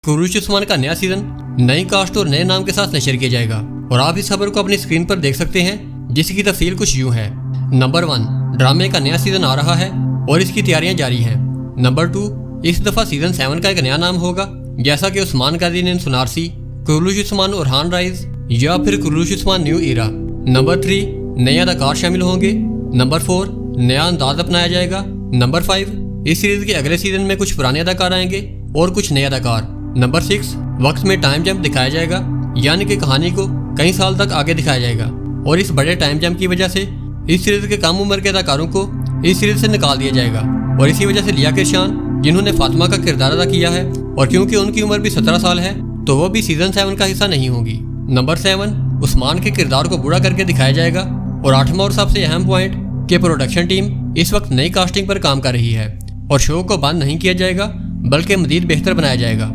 कुरूश उस्मान का नया सीजन नई कास्ट और नए नाम के साथ नशर किया जाएगा और आप इस खबर को अपनी स्क्रीन पर देख सकते हैं, जिसकी तफसील कुछ यूं है। नंबर 1, ड्रामे का नया सीजन आ रहा है और इसकी तैयारियां जारी हैं। नंबर 2, इस दफा सीजन 7 का एक नया नाम होगा, जैसा कि उस्मान कादिर इन सुनारसी, कुरूश उस्मान उरहान राइज या फिर कुरूश उस्मान न्यू ईरा। नंबर 3, नए अदाकार शामिल होंगे। नंबर 4, नया अंदाज अपनाया जाएगा। नंबर 5, इस सीरीज के अगले सीजन में कुछ पुराने अदाकार आएंगे और कुछ नए अदाकार। नंबर 6, वक्त में टाइम जंप दिखाया जाएगा, यानी कि कहानी को कई साल तक आगे दिखाया जाएगा और इस बड़े टाइम जंप की वजह से इस सीरीज के कम उम्र के अदाकारों को इस सीरीज से निकाल दिया जाएगा और इसी वजह से लिया किरशान, जिन्होंने फातिमा का किरदार अदा किया है और क्योंकि उनकी उम्र भी 17 साल है, तो वो भी सीजन 7 का हिस्सा नहीं होगी। नंबर 7, उस्मान के किरदार को बूढ़ा करके दिखाया जाएगा। और 8वां और सबसे अहम पॉइंट कि प्रोडक्शन टीम इस वक्त नई कास्टिंग पर काम कर रही है और शो को बंद नहीं किया जाएगा, बल्कि मजीद बेहतर बनाया जाएगा।